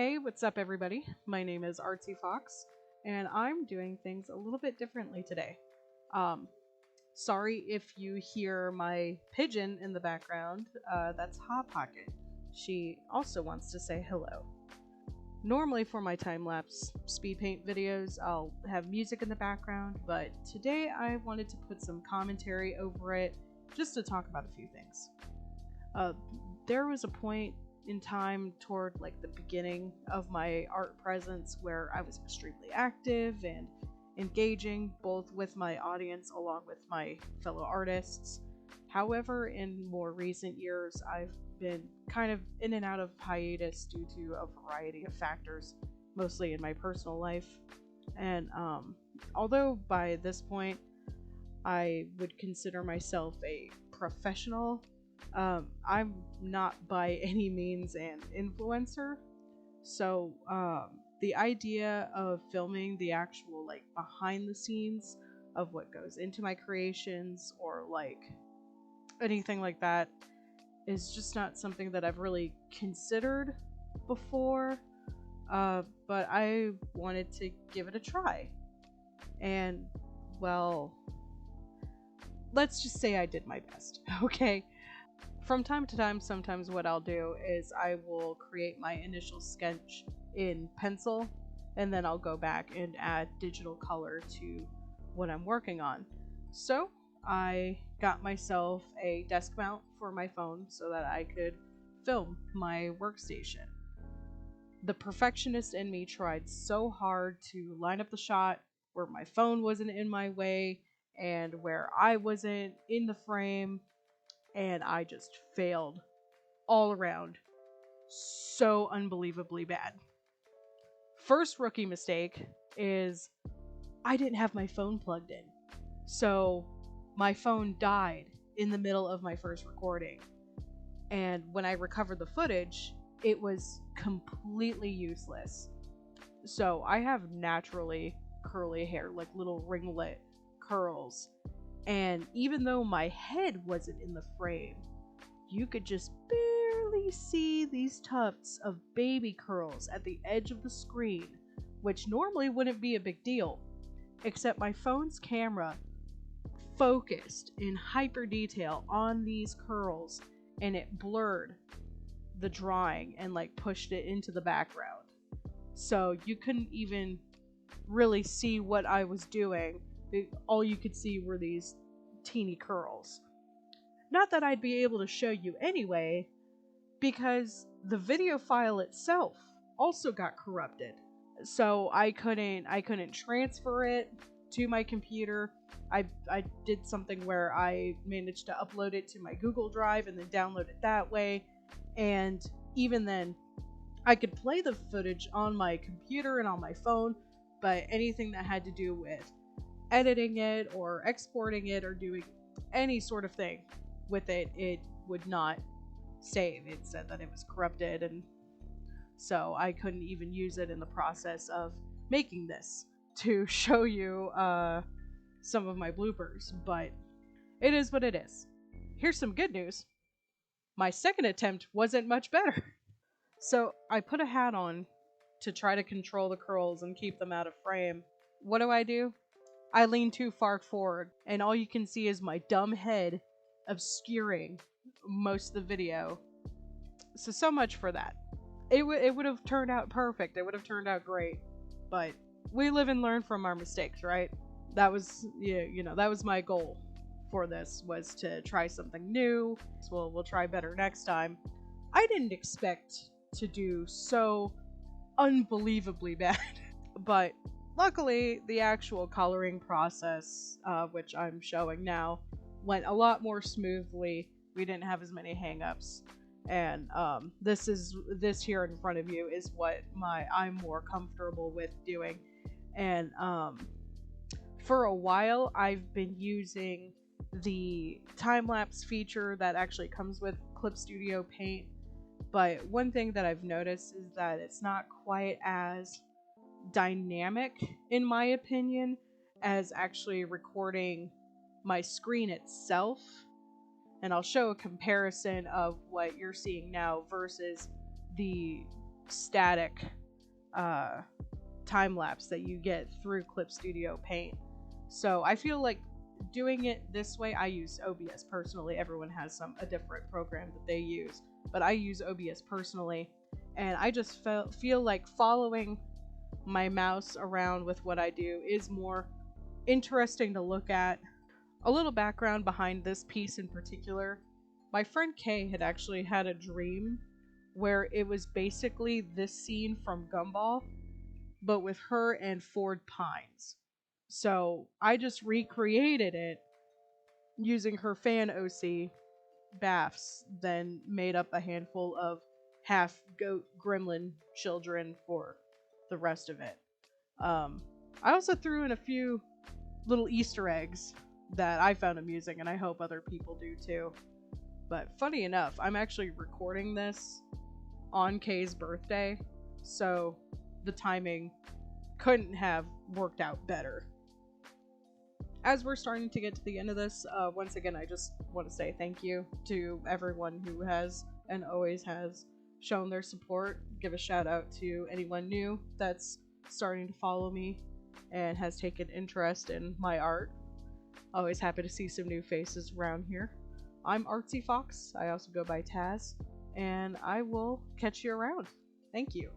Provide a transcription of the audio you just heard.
Hey, what's up, everybody? My name is Artsy Fox, and I'm doing things a little bit differently today. Um, Sorry if you hear my pigeon in the background. That's Hot Pocket. She also wants to say hello. Normally, for my time lapse speed paint videos, I'll have music in the background, but today I wanted to put some commentary over it just to talk about a few things. Uh, there was a point in time toward like the beginning of my art presence where I was extremely active and engaging both with my audience along with my fellow artists. However, in more recent years, I've been kind of in and out of hiatus due to a variety of factors, mostly in my personal life. And although by this point I would consider myself a professional, I'm not by any means an influencer. So the idea of filming the actual like behind the scenes of what goes into my creations or like anything like that is just not something that I've really considered before. But I wanted to give it a try. And well, let's just say I did my best, okay? From time to time, sometimes what I'll do is I will create my initial sketch in pencil, and then I'll go back and add digital color to what I'm working on. So I got myself a desk mount for my phone so that I could film my workstation. The perfectionist in me tried so hard to line up the shot where my phone wasn't in my way and where I wasn't in the frame, and I just failed all around so unbelievably bad. First rookie mistake is I didn't have my phone plugged in. So my phone died in the middle of my first recording. And when I recovered the footage, it was completely useless. So I have naturally curly hair, like little ringlet curls. And even though my head wasn't in the frame, you could just barely see these tufts of baby curls at the edge of the screen, which normally wouldn't be a big deal, except my phone's camera focused in hyper detail on these curls and it blurred the drawing and like pushed it into the background. So you couldn't even really see what I was doing. All you could see were these teeny curls. Not that I'd be able to show you anyway, because the video file itself also got corrupted. So I couldn't transfer it to my computer. I did something where I managed to upload it to my Google Drive and then download it that way. And even then, I could play the footage on my computer and on my phone, but anything that had to do with editing it or exporting it or doing any sort of thing with it, it would not save. It said that it was corrupted, and so I couldn't even use it in the process of making this to show you some of my bloopers, but it is what it is. Here's some good news. My second attempt wasn't much better. So I put a hat on to try to control the curls and keep them out of frame. What do? I lean too far forward, and all you can see is my dumb head obscuring most of the video. So much for that. It would have turned out perfect. It would have turned out great. But we live and learn from our mistakes, right? That was, that was my goal for this, was to try something new. So we'll try better next time. I didn't expect to do so unbelievably bad. But luckily, the actual coloring process, which I'm showing now, went a lot more smoothly. We didn't have as many hangups, and this here in front of you is what I'm more comfortable with doing. And for a while, I've been using the time-lapse feature that actually comes with Clip Studio Paint. But one thing that I've noticed is that it's not quite as dynamic, in my opinion, as actually recording my screen itself. And I'll show a comparison of what you're seeing now versus the static uh, time lapse that you get through Clip Studio Paint. So I feel like doing it this way, I use OBS personally. Everyone has a different program that they use, but I use OBS personally, and I just feel like following my mouse around with what I do is more interesting to look at. A little background behind this piece in particular. My friend Kay had actually had a dream where it was basically this scene from Gumball, but with her and Ford Pines. So I just recreated it using her fan OC baths, then made up a handful of half goat gremlin children for the rest of it. Um, I also threw in a few little Easter eggs that I found amusing, and I hope other people do too. But funny enough, I'm actually recording this on Kay's birthday, so the timing couldn't have worked out better. As we're starting to get to the end of this, once again, I just want to say thank you to everyone who has and always has shown their support. Give a shout out to anyone new that's starting to follow me and has taken interest in my art. Always happy to see some new faces around here. I'm Artsy Fox. I also go by Taz, and I will catch you around. Thank you.